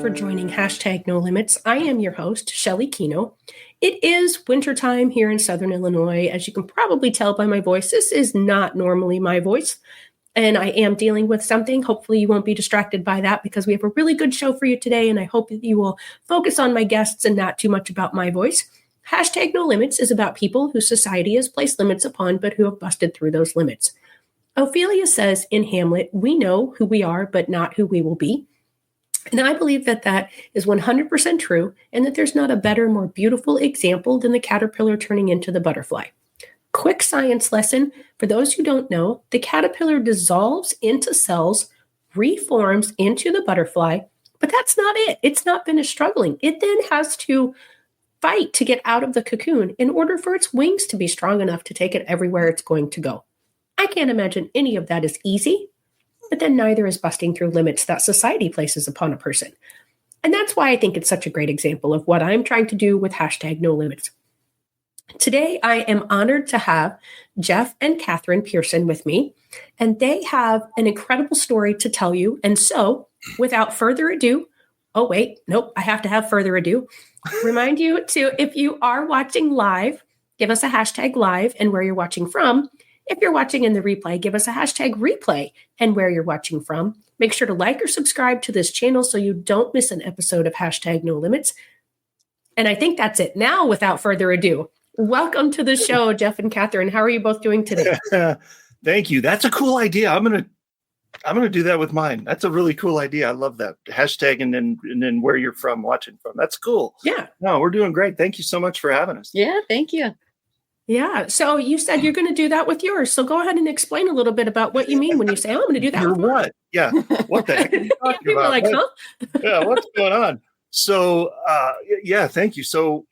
for joining hashtag No Limits. I am your host, Shelly Kino. It is wintertime here in Southern Illinois. As you can probably tell by my voice, this is not normally my voice, and I am dealing with something. Hopefully you won't be distracted by that because we have a really good show for you today, and I hope that you will focus on my guests and not too much about my voice. Hashtag No Limits is about people whose society has placed limits upon, but who have busted through those limits. Ophelia says in Hamlet, "We know who we are, but not who we will be." And I believe that that is 100% true, and that there's not a better, more beautiful example than the caterpillar turning into the butterfly. Quick science lesson. For those who don't know, the caterpillar dissolves into cells, reforms into the butterfly, but that's not it. It's not finished struggling. It then has to fight to get out of the cocoon in order for its wings to be strong enough to take it everywhere it's going to go. I can't imagine any of that is easy, but then neither is busting through limits that society places upon a person. And that's why I think it's such a great example of what I'm trying to do with hashtag No Limits. Today, I am honored to have Jeff and Catherine Pearson with me, and they have an incredible story to tell you. And so, without further ado, I have to have further ado. Remind you to, if you are watching live, give us a hashtag live and where you're watching from. If you're watching in the replay, give us a hashtag replay and where you're watching from. Make sure to like or subscribe to this channel so you don't miss an episode of hashtag No Limits. And I think that's it. Now, without further ado, welcome to the show, Jeff and Catherine. How are you both doing today? Thank you. That's a cool idea. I'm gonna do that with mine. That's a really cool idea. I love that hashtag and then where you're from, watching from. That's cool. Yeah. No, we're doing great. Thank you so much for having us. Yeah, thank you. Yeah. So you said you're going to do that with yours. So go ahead and explain a little bit about what you mean when you say, "Oh, I'm going to do that." You're what? Yeah. What the heck are you talking People about? are like, huh? Yeah. What's going on? So, yeah, thank you. So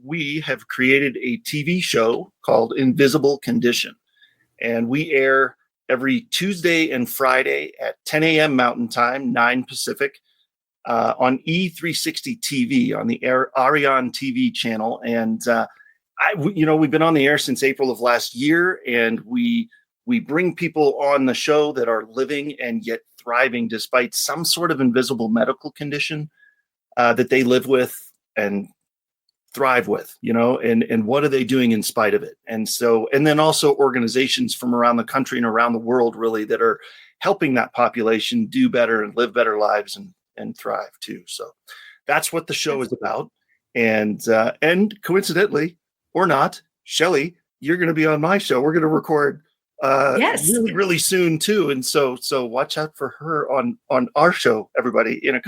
we have created a TV show called Invisible Condition, and we air every Tuesday and Friday at 10 a.m. Mountain Time, 9 Pacific, on E360 TV on the Arion TV channel. And we've been on the air since April of last year, and we bring people on the show that are living and yet thriving despite some sort of invisible medical condition that they live with and thrive with, and what are they doing in spite of it? And then also organizations from around the country and around the world really that are helping that population do better and live better lives and thrive too. So that's what the show is about. And coincidentally or not, Shelly, you're going to be on my show. We're going to record really, really soon too. And so watch out for her on our show, everybody, in a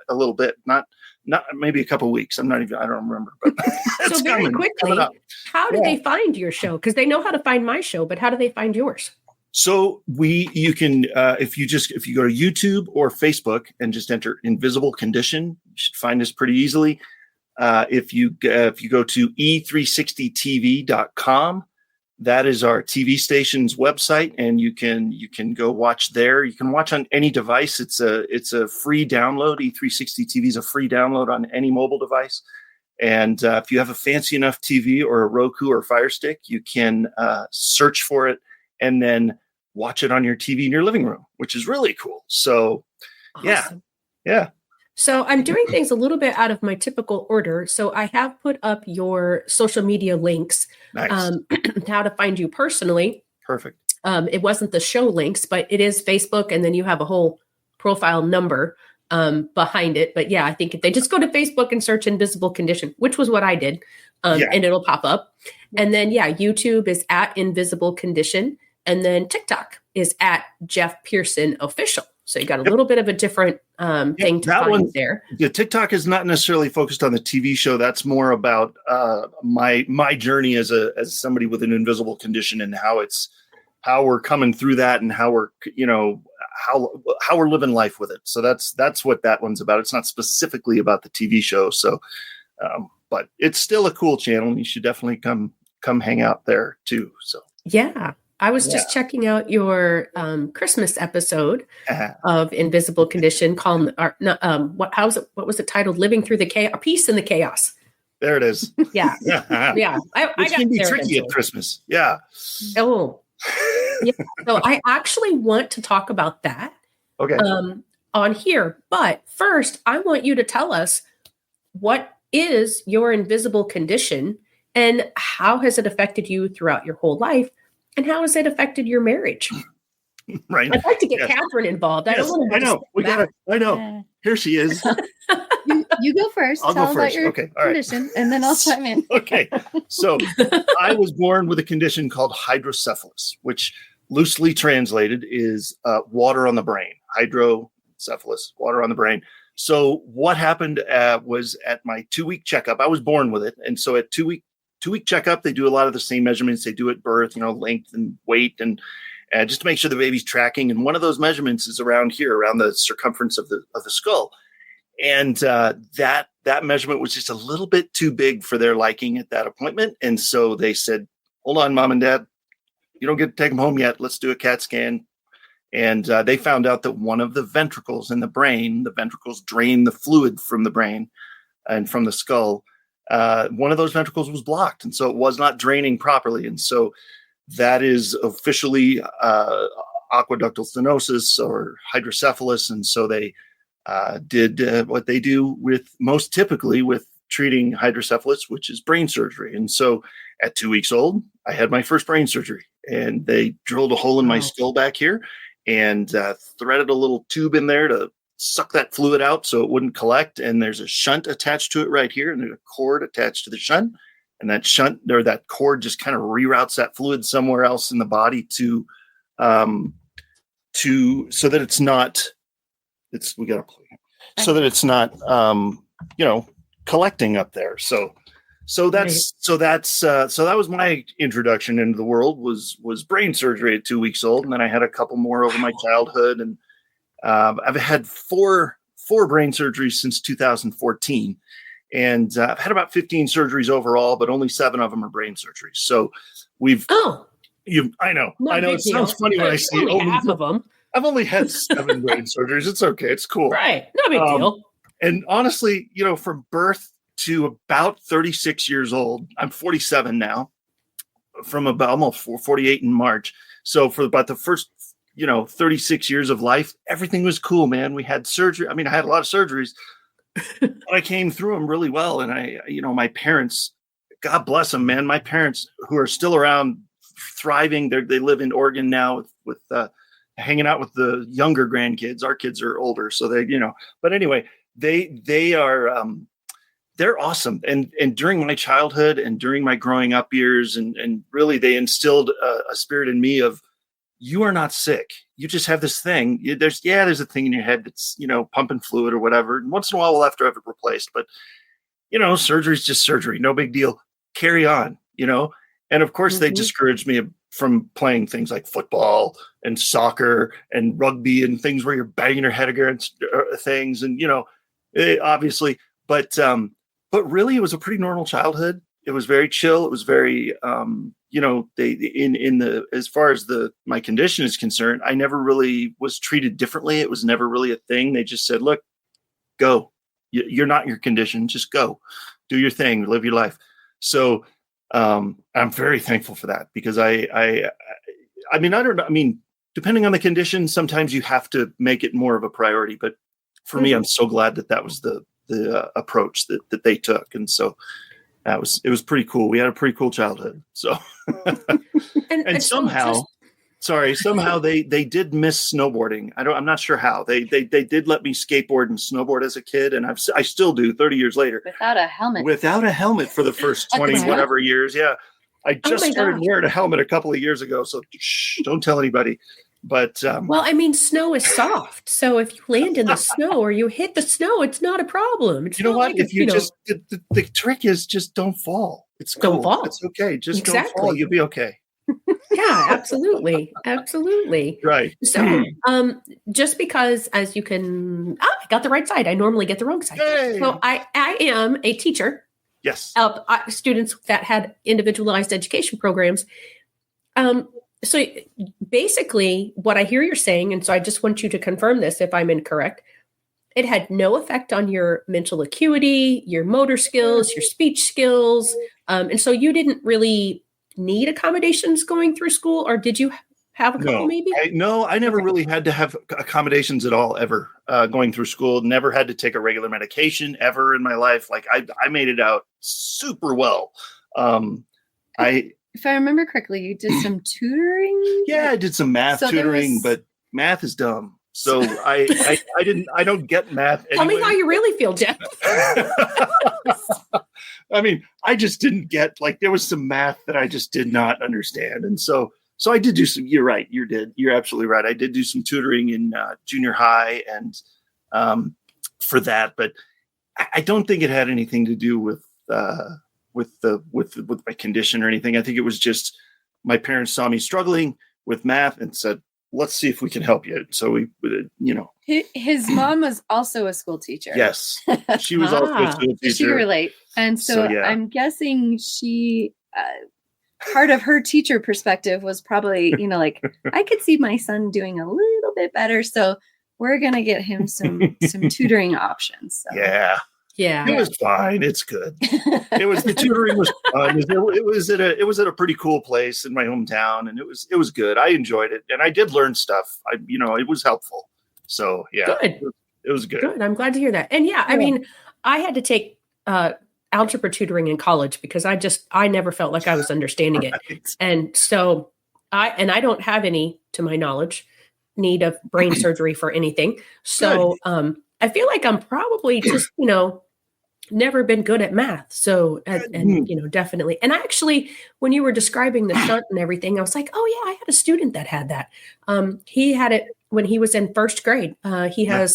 little bit, not maybe a couple of weeks. I don't remember, but so very quickly, how do they find your show? Because they know how to find my show, but how do they find yours? So you can, if you go to YouTube or Facebook and just enter Invisible Condition, you should find us pretty easily. If you go to e360tv.com, that is our TV station's website, and you can go watch there. You can watch on any device. It's a free download. E360 TV is a free download on any mobile device. And if you have a fancy enough TV or a Roku or Fire Stick, you can search for it and then watch it on your TV in your living room, which is really cool. So, Awesome. Yeah. So I'm doing things a little bit out of my typical order. So I have put up your social media links, Nice. How to find you personally. Perfect. It wasn't the show links, but it is Facebook. And then you have a whole profile number behind it. But yeah, I think if they just go to Facebook and search Invisible Condition, which was what I did, and it'll pop up. And then, YouTube is at Invisible Condition. And then TikTok is at Jeff Pearson Official. So you got a little bit of a different thing to find there. Yeah, TikTok is not necessarily focused on the TV show. That's more about my journey as somebody with an invisible condition and how we're coming through that and how we're how we're living life with it. So that's what that one's about. It's not specifically about the TV show. So, but it's still a cool channel, and you should definitely come hang out there too. So yeah. I was just checking out your Christmas episode of Invisible Condition called, what was it titled? Living Through the Chaos, Peace in the Chaos. There it is. Yeah. Yeah. It can be tricky at Christmas. Yeah. Oh, yeah. So I actually want to talk about that. Okay. on here. But first, I want you to tell us, what is your invisible condition and how has it affected you throughout your whole life? And how has it affected your marriage? Right. I'd like to get Catherine involved. I don't want to. I know. I know. Yeah. Here she is. You go first. I'll Tell go about first. your Okay. All right. condition, and then I'll chime in. Okay. So I was born with a condition called hydrocephalus, which loosely translated is water on the brain. Hydrocephalus, water on the brain. So what happened was at my 2-week checkup, I was born with it. And so at two-week checkup, they do a lot of the same measurements they do at birth, length and weight and just to make sure the baby's tracking. And one of those measurements is around here, around the circumference of the skull. And that measurement was just a little bit too big for their liking at that appointment. And so they said, hold on, Mom and Dad, you don't get to take them home yet. Let's do a CAT scan. And they found out that one of the ventricles in the brain, the ventricles drain the fluid from the brain and from the skull. One of those ventricles was blocked. And so it was not draining properly. And so that is officially aqueductal stenosis or hydrocephalus. And so they did what they do with most typically with treating hydrocephalus, which is brain surgery. And so at 2 weeks old, I had my first brain surgery, and they drilled a hole in my skull back here and threaded a little tube in there to suck that fluid out so it wouldn't collect. And there's a shunt attached to it right here, and there's a cord attached to the shunt. And that shunt or that cord just kind of reroutes that fluid somewhere else in the body so that it's not, we got to play it, so that it's not, collecting up there. So that was my introduction into the world was brain surgery at 2 weeks old. And then I had a couple more over my childhood. And I've had four brain surgeries since 2014. And I've had about 15 surgeries overall, but only 7 of them are brain surgeries. So I know. It sounds funny when I say only half of them. I've only had 7 brain surgeries. It's okay. It's cool. Right. No big deal. And honestly, from birth to about 36 years old, I'm 47 now, from about almost 48 in March. So for about the first, 36 years of life, everything was cool, man. We had surgery. I mean, I had a lot of surgeries, but I came through them really well. And my parents, God bless them, man. My parents, who are still around, thriving, they live in Oregon now with hanging out with the younger grandkids. Our kids are older, so but anyway, they are, they're awesome. And during my childhood and during my growing up years, and really they instilled a spirit in me of, you are not sick. You just have this thing. There's a thing in your head that's, pumping fluid or whatever. And once in a while we'll have to have it replaced, but surgery is just surgery. No big deal. Carry on, And of course they discouraged me from playing things like football and soccer and rugby and things where you're banging your head against things. And, obviously, but really it was a pretty normal childhood. It was very chill. It was very, as far as my condition is concerned, I never really was treated differently. It was never really a thing. They just said, look, go, you're not your condition. Just go, do your thing, live your life. So, I'm very thankful for that, because depending on the condition, sometimes you have to make it more of a priority, but for me, I'm so glad that was the approach that they took. And so it was pretty cool. We had a pretty cool childhood. So, and somehow they did miss snowboarding. I'm not sure how they did let me skateboard and snowboard as a kid. And I still do 30 years later without a helmet for the first 20 whatever years. Yeah. I just started wearing a helmet a couple of years ago. So don't tell anybody. But snow is soft. So if you land in the snow or you hit the snow, it's not a problem. It's the trick is just don't fall. It's cool. Don't fall. It's okay. Just don't fall. You'll be okay. Yeah, absolutely. Absolutely. Right. So just because, as you can, I got the right side. I normally get the wrong side. Hey. So I am a teacher. Yes. Of students that had individualized education programs. So basically what I hear you're saying, and so I just want you to confirm this if I'm incorrect, it had no effect on your mental acuity, your motor skills, your speech skills. And so you didn't really need accommodations going through school, or did you have a couple maybe? I never really had to have accommodations at all ever going through school. Never had to take a regular medication ever in my life. Like I made it out super well. If I remember correctly, you did some tutoring. Yeah, I did some math tutoring, but math is dumb. So I don't get math anyway. Tell me how you really feel, Jeff. I mean, I just didn't get, like, there was some math that I just did not understand. And so I did do some, you're right. You're absolutely right. I did do some tutoring in junior high and for that, but I don't think it had anything to do with my condition or anything. I think it was just my parents saw me struggling with math and said, let's see if we can help you. So we, his mom was also a school teacher. Yes, she was also a school teacher. She can relate. And so yeah. I'm guessing she, part of her teacher perspective was probably, like, I could see my son doing a little bit better. So we're going to get him some tutoring options. So. Yeah. Yeah. It was fine. It's good. The tutoring was fun. It was at a pretty cool place in my hometown, and it was good. I enjoyed it, and I did learn stuff. It was helpful. So yeah, good. It was good. Good. I'm glad to hear that. And yeah, I mean, I had to take algebra tutoring in college because I never felt like I was understanding it. And so I don't have any, to my knowledge, need of brain surgery for anything. So I feel like I'm probably just, never been good at math. So, and definitely. And I actually, when you were describing the shunt and everything, I was like, oh yeah, I had a student that had that. He had it when he was in first grade. He had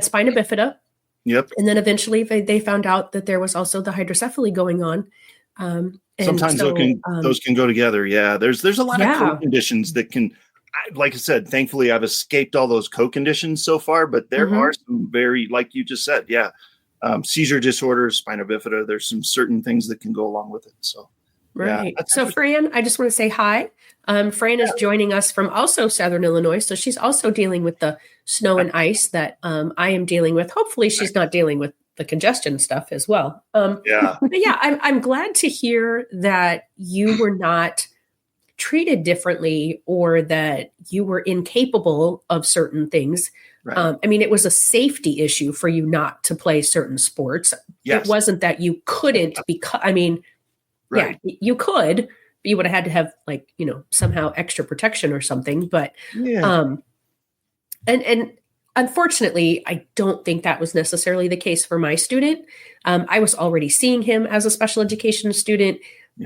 spina bifida. Yep. And then eventually they found out that there was also the hydrocephaly going on. Sometimes those can go together. Yeah. There's a lot of co-conditions that can, like I said, thankfully I've escaped all those co-conditions so far, but there are some very, like you just said, seizure disorders, spina bifida. There's some certain things that can go along with it. So, right. So Fran, I just want to say hi. Fran is joining us from also Southern Illinois. So she's also dealing with the snow and ice that I am dealing with. Hopefully she's not dealing with the congestion stuff as well. But yeah, I'm glad to hear that you were not treated differently or that you were incapable of certain things. Right. I mean, it was a safety issue for you not to play certain sports. Yes. It wasn't that you couldn't because, you could, but you would have had to have somehow extra protection or something. But, and unfortunately, I don't think that was necessarily the case for my student. I was already seeing him as a special education student,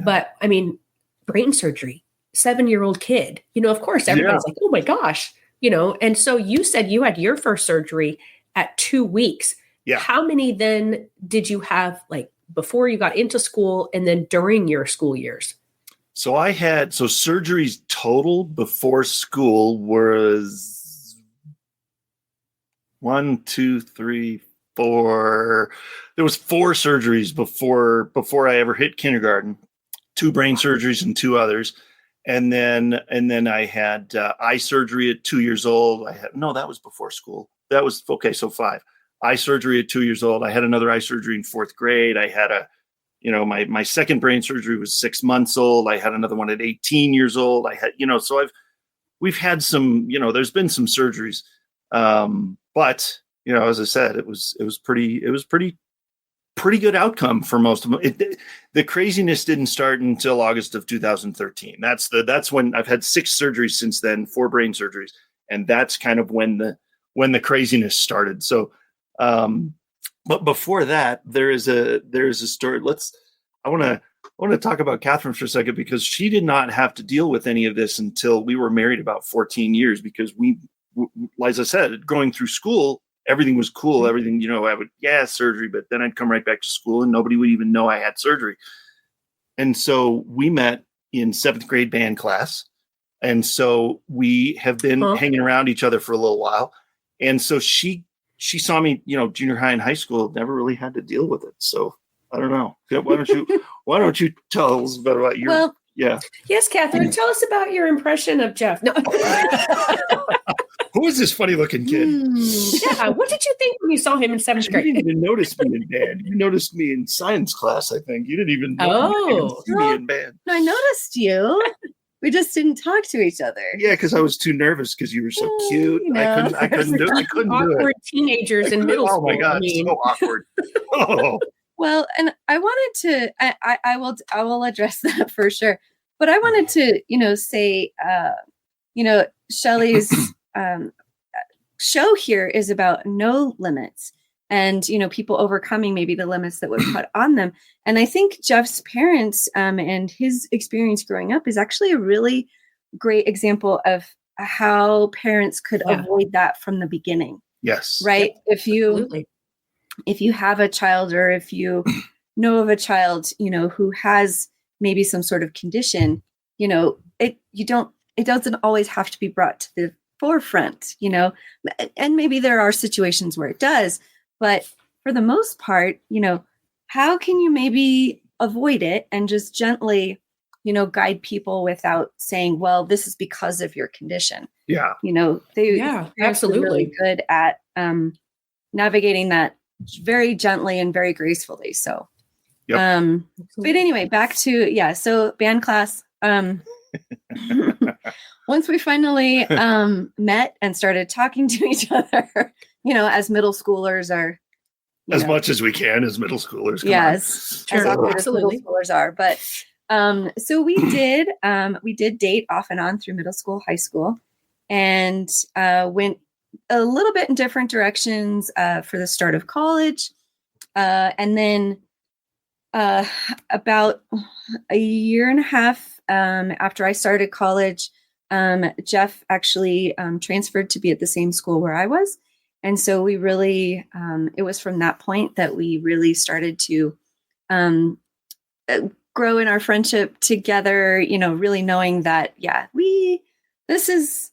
but I mean, brain surgery, 7-year-old kid, of course, everybody's like, oh my gosh, and so you said you had your first surgery at 2 weeks. Yeah. How many then did you have before you got into school and then during your school years? So surgeries total before school was 1, 2, 3, 4. There was 4 surgeries before I ever hit kindergarten, 2 brain surgeries and 2 others. And then I had eye surgery at 2 years old. That was before school. That was okay. So 5 eye surgery at 2 years old. I had another eye surgery in 4th grade. I had my second brain surgery was 6 months old. I had another one at 18 years old. I had, so we've had some, there's been some surgeries. But as I said, it was pretty good outcome for most of them. The craziness didn't start until August of 2013. That's when I've had 6 surgeries since then, 4 brain surgeries. And that's kind of when the craziness started. So, but before that, there is a story. I want to talk about Catherine for a second because she did not have to deal with any of this until we were married about 14 years because as I said, going through school, everything was cool. Everything, I would, surgery, but then I'd come right back to school and nobody would even know I had surgery. And so we met in 7th grade band class. And so we have been hanging around each other for a little while. And so she saw me, junior high and high school, never really had to deal with it. So I don't know. Why don't you tell us about your, Yes, Catherine, tell us about your impression of Jeff. No. Who is this funny looking kid? What did you think when you saw him in 7th grade? You didn't even notice me in band. You noticed me in science class, I think. You didn't even see me in band. No, I noticed you. We just didn't talk to each other. Yeah, because I was too nervous because you were so cute. I couldn't do it. Awkward teenagers in middle school. Oh my God, so awkward. Oh. Well, and I wanted to, I will address that for sure. But I wanted to, say, Shelley's show here is about no limits and, people overcoming maybe the limits that were put on them. And I think Jeff's parents and his experience growing up is actually a really great example of how parents could avoid that from the beginning. Yes. Right. Yep. If you have a child or if you know of a child, who has maybe some sort of condition, it doesn't always have to be brought to the forefront, and maybe there are situations where it does, but for the most part, how can you maybe avoid it and just gently, guide people without saying, well, this is because of your condition. Yeah. Absolutely really good at navigating that very gently and very gracefully. So, but anyway, back to, so band class, once we finally met and started talking to each other, as middle schoolers are, as much as we can as middle schoolers. Yes, sure. As awkward as middle schoolers are. But so we did date off and on through middle school, high school, and went a little bit in different directions for the start of college. And then about a year and a half after I started college, Jeff actually transferred to be at the same school where I was. And so we really, it was from that point that we really started to grow in our friendship together, really knowing that, this is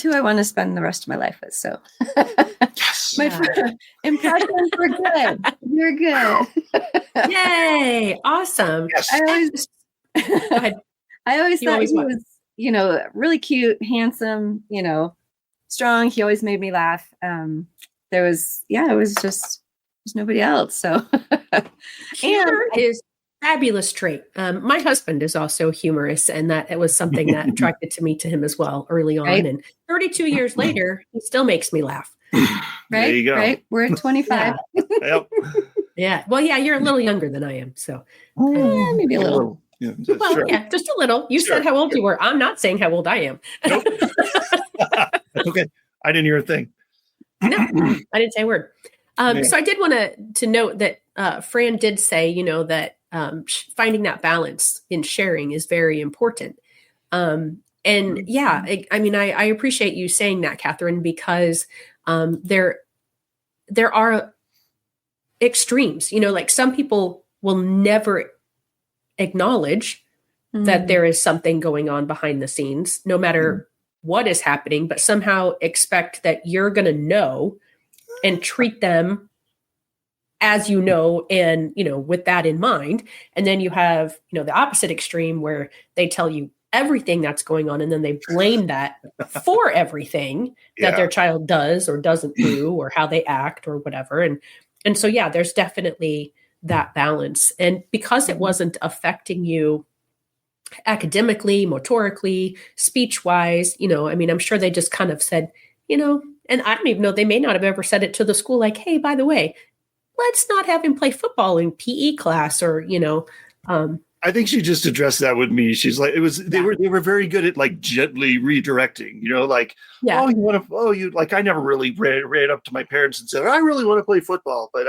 who I want to spend the rest of my life with. So my impressions were good. You're good. Yay. Awesome. Yes. I always thought he was, really cute, handsome, strong. He always made me laugh. There's nobody else. So humor is a fabulous trait. My husband is also humorous, and that it was something that attracted to him as well early on. Right? And 32 years later, he still makes me laugh. Right. There you go. Right. We're at 25. Yep. Yeah. Well, you're a little younger than I am. So maybe a little. Yeah, just a little. You said how old you were. I'm not saying how old I am. Nope. That's okay. I didn't hear a thing. No, I didn't say a word. So I did want to note that Fran did say, that finding that balance in sharing is very important. I appreciate you saying that, Catherine, because there are extremes, like some people will never acknowledge that there is something going on behind the scenes, no matter what is happening, but somehow expect that you're going to know and treat them as and, with that in mind. And then you have, the opposite extreme where they tell you everything that's going on and then they blame that for everything that their child does or doesn't do or how they act or whatever. And so, there's definitely that balance. And because it wasn't affecting you academically, motorically, speech-wise, I'm sure they just kind of said, and I don't even know, they may not have ever said it to the school, like, hey, by the way, let's not have him play football in PE class or, I think she just addressed that with me. She's like, they were very good at like gently redirecting, I never really ran up to my parents and said, I really want to play football, but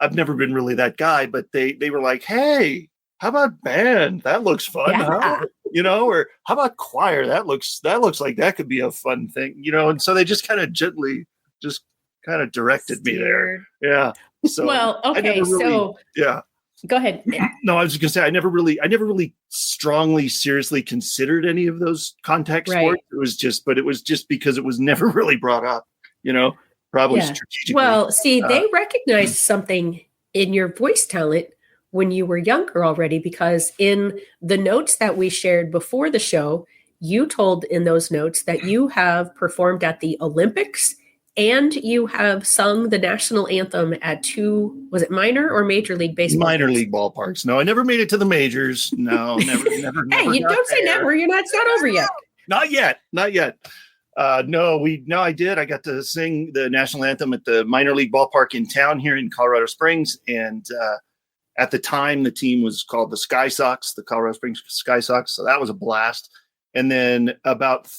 I've never been really that guy. But they were like, hey, how about band? That looks fun, huh? Or how about choir? That looks like that could be a fun thing, and so they just kind of gently just kind of directed me there. Yeah. So well, okay. Go ahead. No, I was just gonna say I never really strongly, seriously considered any of those contact sports. It was just because it was never really brought up, probably strategically. Well, see, they recognized something in your voice talent when you were younger already, because in the notes that we shared before the show, you told in those notes that you have performed at the Olympics And you have sung the national anthem at 2, was it minor or major league baseball? Minor league ballparks. No, I never made it to the majors. No, never. Hey, you don't say never. It's not over yet. Not yet. No, I did. I got to sing the national anthem at the minor league ballpark in town here in Colorado Springs. And at the time, the team was called the Sky Sox, the Colorado Springs Sky Sox. So that was a blast. And then about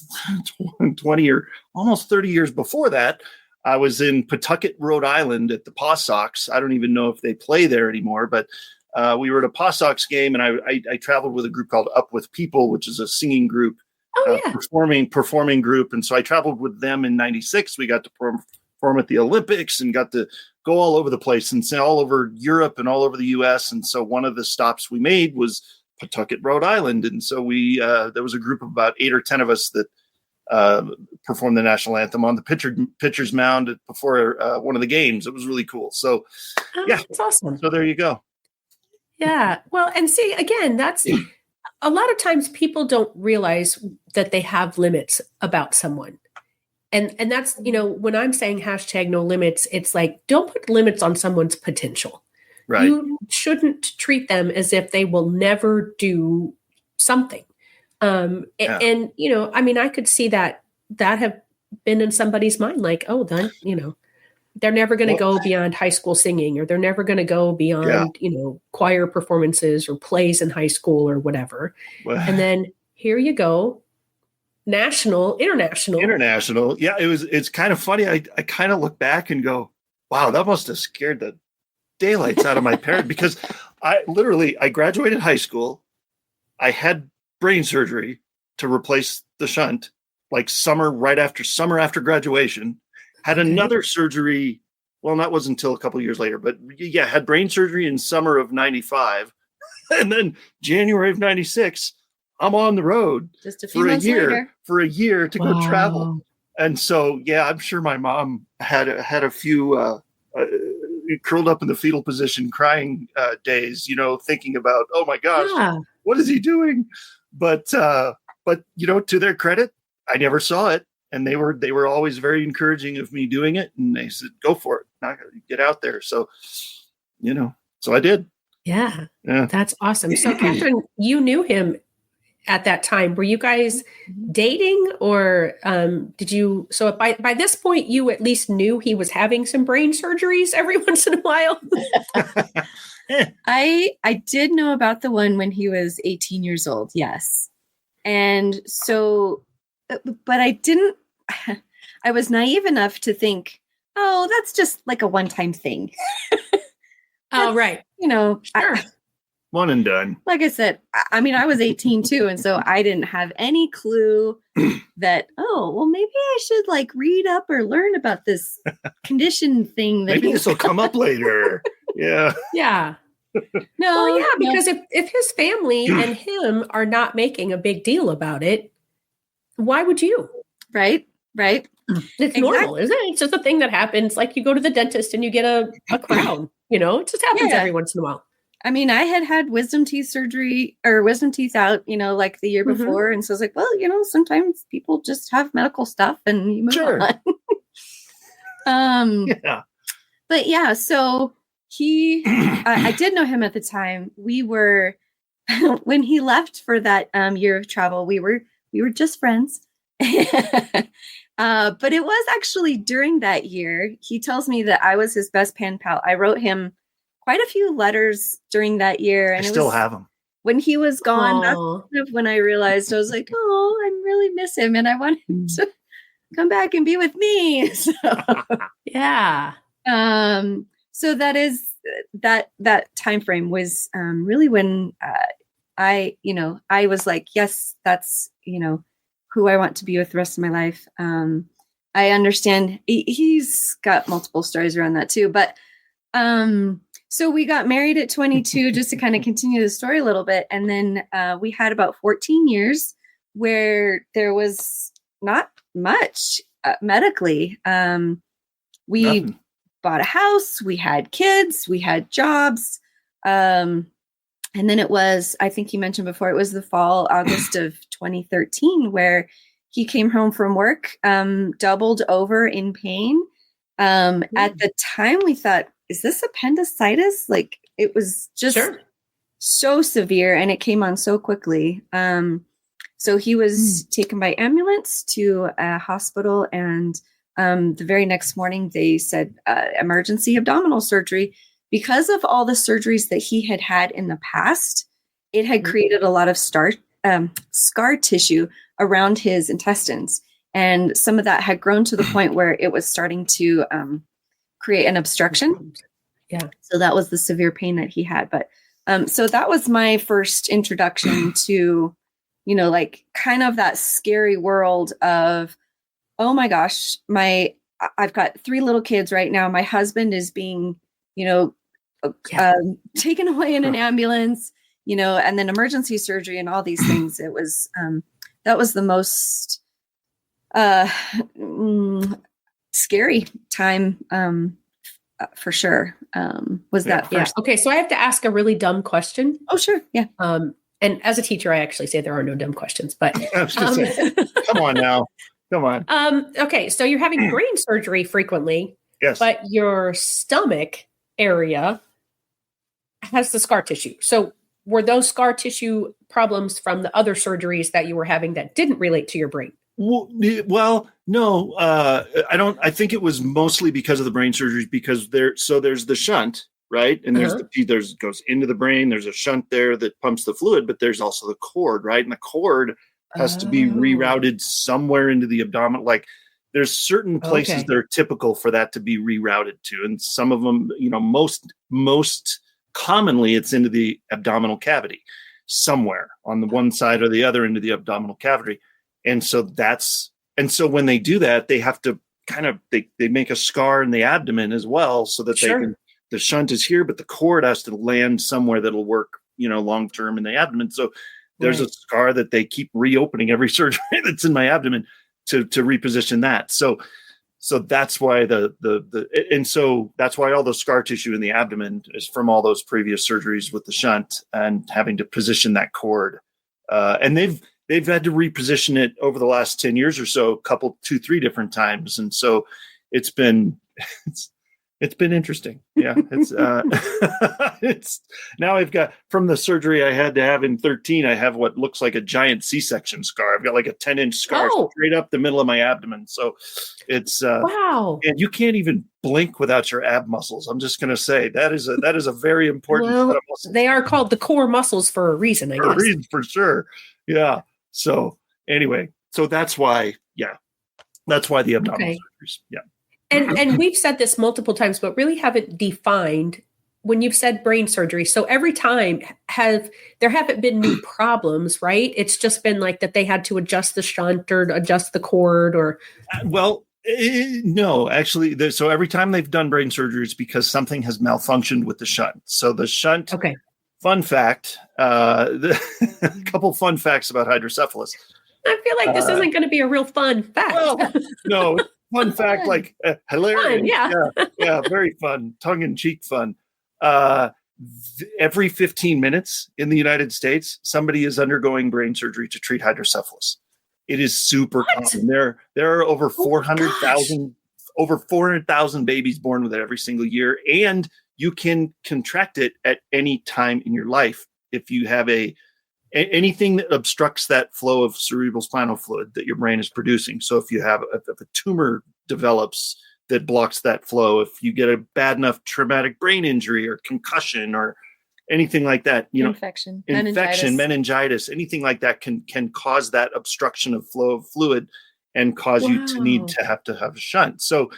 20 or almost 30 years before that, I was in Pawtucket, Rhode Island at the Paw Sox. I don't even know if they play there anymore, but we were at a Paw Sox game, and I traveled with a group called Up With People, which is a singing group, performing group. And so I traveled with them in 96. We got to perform at the Olympics and got to go all over the place and sing all over Europe and all over the US. And so one of the stops we made was Pawtucket, Rhode Island. And so there was a group of about 8 or 10 of us that performed the national anthem on the pitcher's mound before one of the games. It was really cool. So that's awesome. So there you go. Yeah. Well, and see, again, that's a lot of times people don't realize that they have limits about someone. And that's, when I'm saying #no limits, it's like, don't put limits on someone's potential. Right. You shouldn't treat them as if they will never do something. And I could see that have been in somebody's mind, like, oh, then, they're never going to go beyond high school singing, or they're never going to go beyond, choir performances or plays in high school or whatever. Well, and then here you go. International. Yeah. It's kind of funny. I kind of look back and go, wow, that must've scared the daylights out of my parents, because I graduated high school. I had brain surgery to replace the shunt, like summer after graduation. Had another surgery. Well, that wasn't until a couple of years later, but yeah, had brain surgery in summer of 95. And then January of 96, I'm on the road just a few months later. For a year to go travel. And so, yeah, I'm sure my mom had a few curled up in the fetal position crying days, thinking about, oh my gosh, what is he doing? But to their credit, I never saw it. And they were always very encouraging of me doing it. And they said, go for it, get out there. So, so I did. Yeah. That's awesome. So Catherine, you knew him at that time. Were you guys dating, or did you? So by this point, you at least knew he was having some brain surgeries every once in a while. I did know about the one when he was 18 years old. Yes. And so, but I didn't, I was naive enough to think, oh, that's just like a one-time thing. Oh, right. Sure. One and done. Like I said, I mean, I was 18 too. And so I didn't have any clue that, oh, well, maybe I should read up or learn about this condition thing. Maybe this will come up later. Yeah. Yeah. No, because if his family and him are not making a big deal about it, why would you? Right. It's normal, isn't it? It's just a thing that happens. Like you go to the dentist and you get a crown, it just happens every once in a while. I mean, I had wisdom teeth surgery or wisdom teeth out, like the year before. And so I was like, well, sometimes people just have medical stuff and you move on. But yeah, so I did know him at the time. We were, when he left for that year of travel, we were just friends. But it was actually during that year, he tells me that I was his best pen pal. I wrote him quite a few letters during that year. And I still have them. When he was gone, that's kind of when I realized I was like, oh, I really miss him. And I want him to come back and be with me. So, yeah. So that is that time frame was really when I was like, yes, that's, who I want to be with the rest of my life. I understand he's got multiple stories around that too, but so we got married at 22 just to kind of continue the story a little bit. And then we had about 14 years where there was not much medically. We bought a house, we had kids, we had jobs. And then it was, I think you mentioned before, it was the fall, August of 2013, where he came home from work, doubled over in pain. At the time we thought, is this appendicitis? Like, it was just so severe, and it came on so quickly. So he was taken by ambulance to a hospital, and the very next morning they said emergency abdominal surgery. Because of all the surgeries that he had had in the past, it had created a lot of scar tissue around his intestines. And some of that had grown to the point where it was starting to create an obstruction. Yeah. So that was the severe pain that he had. But so that was my first introduction to, like kind of that scary world of, oh my gosh, I've got 3 little kids right now. My husband is being, taken away in an ambulance, and then emergency surgery and all these things. It was, that was the most scary time for sure. Was that first? Okay, so I have to ask a really dumb question. Oh, sure. Yeah. And as a teacher, I actually say there are no dumb questions, but come on now. Come on. Okay, so you're having brain surgery frequently. Yes. But your stomach area has the scar tissue. So were those scar tissue problems from the other surgeries that you were having that didn't relate to your brain? Well, no, I don't. I think it was mostly because of the brain surgeries, because there's the shunt, right? And there's goes into the brain. There's a shunt there that pumps the fluid, but there's also the cord, right? And the cord has to be rerouted somewhere into the abdomen. Like, there's certain places that are typical for that to be rerouted to, and some of them, most commonly it's into the abdominal cavity, somewhere on the one side or the other into the abdominal cavity. And so when they do that, they have to they make a scar in the abdomen as well, so that the shunt is here, but the cord has to land somewhere that'll work, long term in the abdomen. So there's a scar that they keep reopening every surgery that's in my abdomen to reposition that. So that's why that's why all the scar tissue in the abdomen is from all those previous surgeries with the shunt and having to position that cord. And they've had to reposition it over the last 10 years or so, 2-3 different times. And so it's been interesting. Yeah. It's now I've got, from the surgery I had to have in 13, I have what looks like a giant C-section scar. I've got like a 10-inch scar straight up the middle of my abdomen. So it's, wow. And you can't even blink without your ab muscles. I'm just going to say that is a very important set of muscles. They are called the core muscles for a reason, I guess. For a reason, for sure. Yeah. So anyway, that's why the abdominal surgeries. Yeah. And we've said this multiple times, but really haven't defined when you've said brain surgery. So every time there haven't been new problems, right? It's just been like that they had to adjust the shunt or adjust the cord or. No, actually. So every time they've done brain surgery, it's because something has malfunctioned with the shunt. So the shunt. Okay. Fun fact, a couple fun facts about hydrocephalus. I feel like this isn't going to be a real fun fact. Well, no, fun fact, like hilarious. Fun, yeah, very fun, tongue-in-cheek fun. Every 15 minutes in the United States, somebody is undergoing brain surgery to treat hydrocephalus. It is super common. There are over 400,000 babies born with it every single year, and you can contract it at any time in your life if you have anything that obstructs that flow of cerebral spinal fluid that your brain is producing. So if you have if a tumor develops that blocks that flow, if you get a bad enough traumatic brain injury or concussion or anything like that, infection, meningitis, anything like that can cause that obstruction of flow of fluid and cause you to need to have a shunt. So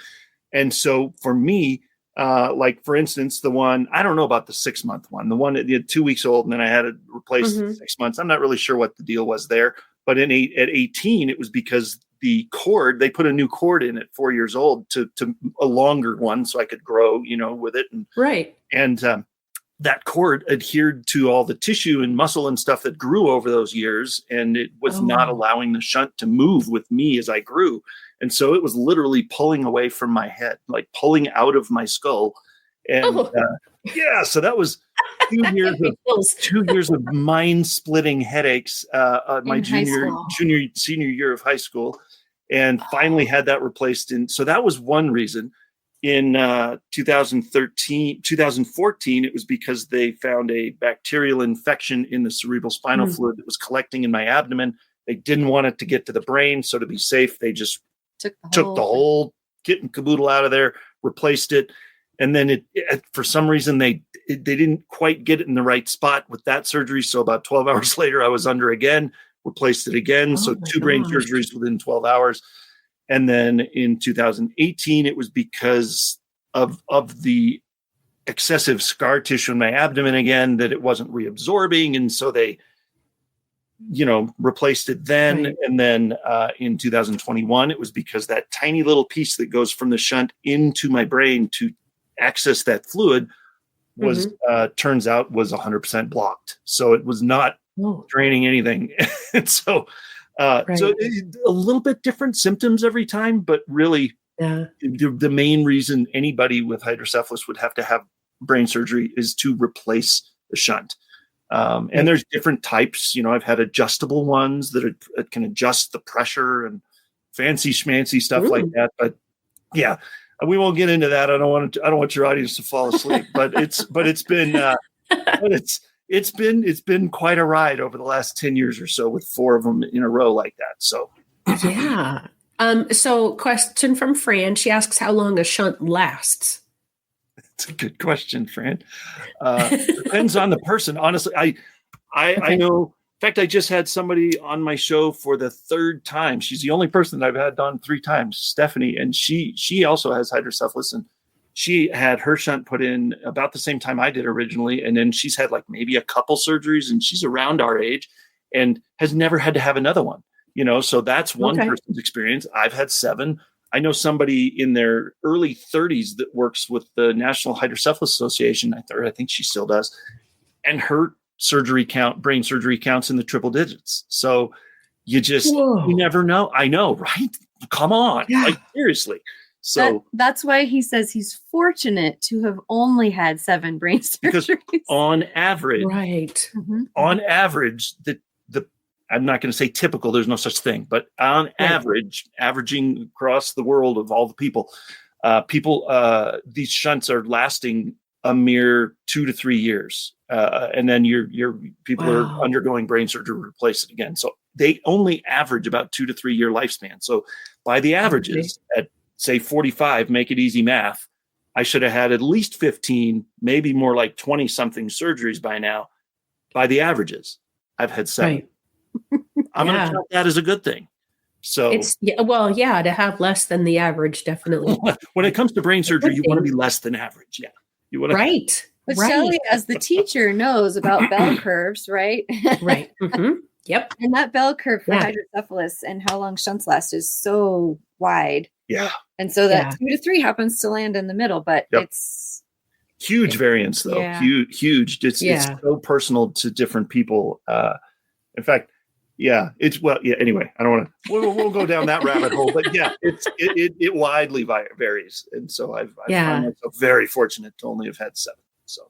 for me, like for instance, the one, I don't know about the 6-month one, the one that 2 weeks old, and then I had it replaced in 6 months. I'm not really sure what the deal was there, but at 18, it was because the cord, they put a new cord in at 4 years old to a longer one so I could grow, with it. And that cord adhered to all the tissue and muscle and stuff that grew over those years. And it was not allowing the shunt to move with me as I grew. And so it was literally pulling away from my head, like pulling out of my skull. And so that was 2 years of mind-splitting headaches my senior year of high school, and finally had that replaced. So that was one reason. In 2014, it was because they found a bacterial infection in the cerebral spinal fluid that was collecting in my abdomen. They didn't want it to get to the brain, so to be safe, they just took the whole kit and caboodle out of there, replaced it, and then it for some reason they didn't quite get it in the right spot with that surgery. So about 12 hours later, I was under again, replaced it again. So 2 brain surgeries within 12 hours. And then in 2018, it was because of the excessive scar tissue in my abdomen again, that it wasn't reabsorbing. And so they, replaced it then. Right. And then in 2021, it was because that tiny little piece that goes from the shunt into my brain to access that fluid was, turns out, was 100% blocked. So it was not draining anything. And so, so a little bit different symptoms every time, but really the main reason anybody with hydrocephalus would have to have brain surgery is to replace the shunt. And there's different types. I've had adjustable ones that can adjust the pressure and fancy schmancy stuff like that. But yeah, we won't get into that. I don't want your audience to fall asleep. But it's been quite a ride over the last 10 years or so, with 4 of them in a row like that. So yeah. So question from Fran. She asks how long a shunt lasts. It's a good question, Fran. Depends on the person. Honestly, I know. In fact, I just had somebody on my show for the 3rd time. She's the only person that I've had on 3 times, Stephanie, and she also has hydrocephalus, and she had her shunt put in about the same time I did originally, and then she's had like maybe a couple surgeries, and she's around our age and has never had to have another one. So that's one person's experience. I've had 7. I know somebody in their early 30s that works with the National Hydrocephalus Association. I think she still does. And her brain surgery counts in the triple digits. So you never know. I know, right? Come on. Yeah. Like, seriously. So that's why he says he's fortunate to have only had 7 brain surgeries. Because on average, I'm not going to say typical, there's no such thing, but on average, averaging across the world of all the people, these shunts are lasting a mere 2 to 3 years. And then your people are undergoing brain surgery to replace it again. So they only average about 2 to 3 year lifespan. So by the averages at say 45, make it easy math, I should have had at least 15, maybe more like 20 something surgeries by now. By the averages, I've had 7. Right. I'm going to count that as a good thing. So it's to have less than the average, definitely. When it comes to brain surgery, you want to be less than average. Yeah, you want to. But Shelley, as the teacher, knows about bell curves, right? Right. Mm-hmm. Yep. And that bell curve for hydrocephalus and how long shunts last is so wide. Yeah. And so that 2 to 3 happens to land in the middle, but it's huge variance, though. Yeah. Huge. It's so personal to different people. In fact, anyway, I don't want to, we'll go down that rabbit hole, but it widely varies. And so I find myself very fortunate to only have had 7. So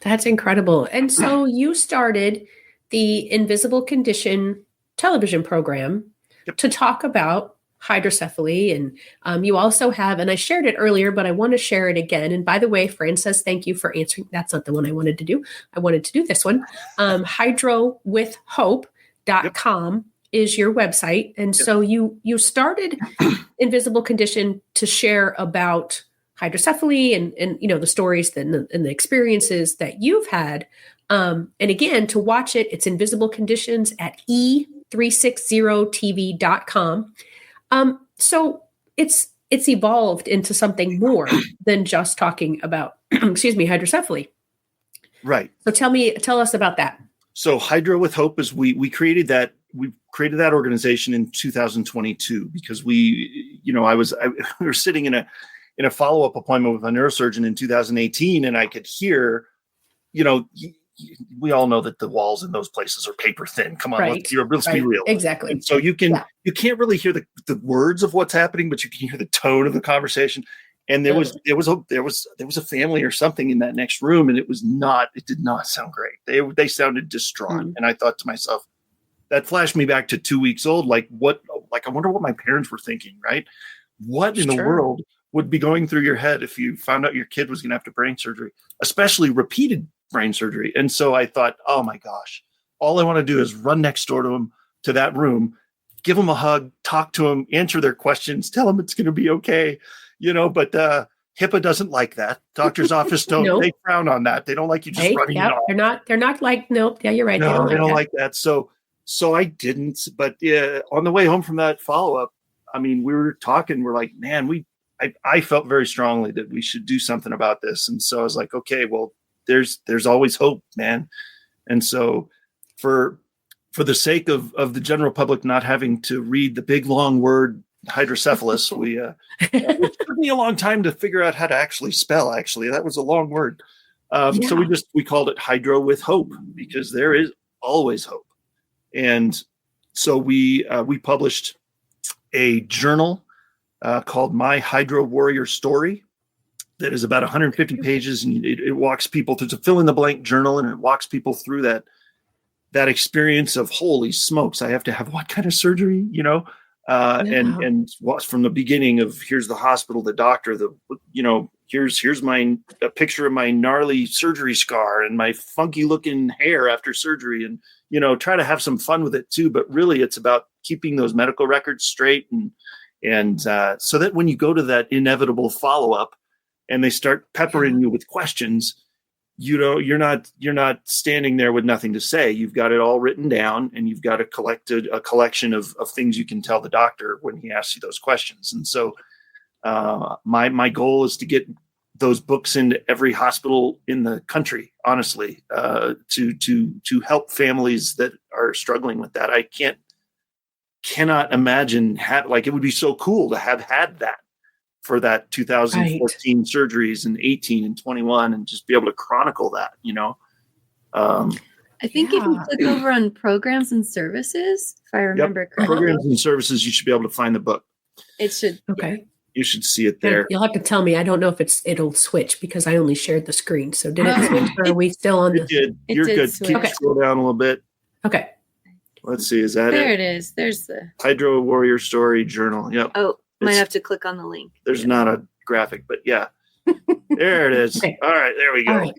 that's incredible. And so you started the Invisible Condition television program to talk about hydrocephaly. And you also have, and I shared it earlier, but I want to share it again. And by the way, Fran says, thank you for answering. That's not the one I wanted to do. I wanted to do this one. hydrowithhope.com is your website. And so you started Invisible Condition to share about hydrocephaly and the stories and the experiences that you've had. And again, to watch it, it's Invisible Conditions at e360tv.com. So it's evolved into something more than just talking about, hydrocephaly. Right. So tell us about that. So Hydro with Hope is we created that organization in 2022 because we were sitting in a follow-up appointment with a neurosurgeon in 2018, and I could hear, we all know that the walls in those places are paper thin. Come on, let's be real. Exactly. And so you can't really hear the words of what's happening, but you can hear the tone of the conversation. And there was a family or something in that next room, and it did not sound great. They sounded distraught. And I thought to myself, that flashed me back to 2 weeks old. Like I wonder what my parents were thinking, right? What in the world would be going through your head if you found out your kid was going to have to brain surgery, especially repeated brain surgery? And so I thought, oh my gosh, all I want to do is run next door to him, to that room, give them a hug, talk to them, answer their questions, tell them it's going to be okay, but HIPAA doesn't like that. Doctor's office don't, they frown on that. They don't like you just running it off. They're not like, nope. Yeah, you're right. No, they don't like that. So I didn't, but on the way home from that follow-up, I mean, we were talking, we're like, man, I felt very strongly that we should do something about this. And so I was like, okay, well, there's always hope, man. And so for the sake of the general public not having to read the big long word hydrocephalus, it took me a long time to figure out how to actually spell. Actually, that was a long word. So we called it Hydro with Hope, because there is always hope. And so we published a journal called My Hydro Warrior Story that is about 150 pages, and it walks people through. It's a fill in the blank journal, and it walks people through that experience of, holy smokes, I have to have what kind of surgery, and from the beginning of, here's the hospital, the doctor, here's a picture of my gnarly surgery scar and my funky looking hair after surgery, and try to have some fun with it too. But really, it's about keeping those medical records straight, and so that when you go to that inevitable follow up, and they start peppering you with questions, you're not standing there with nothing to say. You've got it all written down, and you've got a collection of things you can tell the doctor when he asks you those questions. And so my goal is to get those books into every hospital in the country, honestly, to help families that are struggling with that. I cannot imagine it would be so cool to have had that for that 2014 surgeries and 18 and 21, and just be able to chronicle that, I think if you click over on programs and services, if I remember correctly. Programs and services, you should be able to find the book. It should. Okay. You should see it there. You'll have to tell me. I don't know if it'll switch, because I only shared the screen. So did it switch, or are we still on It did. You're good. Keep scroll down a little bit. Okay. Let's see. Is that there it is. There's the Hydro Warrior Story Journal. Yep. Oh, might have to click on the link. There's not a graphic, but yeah. There it is. Okay. All right. There we go. Right.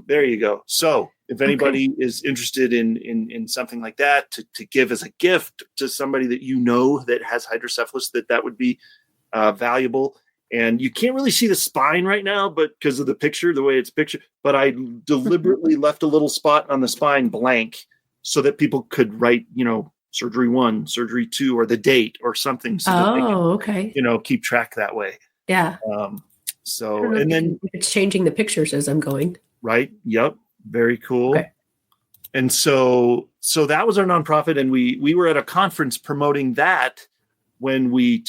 There you go. So if anybody is interested in something like that, to give as a gift to somebody that that has hydrocephalus, that would be valuable. And you can't really see the spine right now, but because of the picture, the way it's pictured, but I deliberately left a little spot on the spine blank so that people could write, surgery 1, surgery 2, or the date or something. So that they can, keep track that way. Yeah. So, and then it's changing the pictures as I'm going. Right. Yep. Very cool. Okay. And so that was our nonprofit. And we were at a conference promoting that when we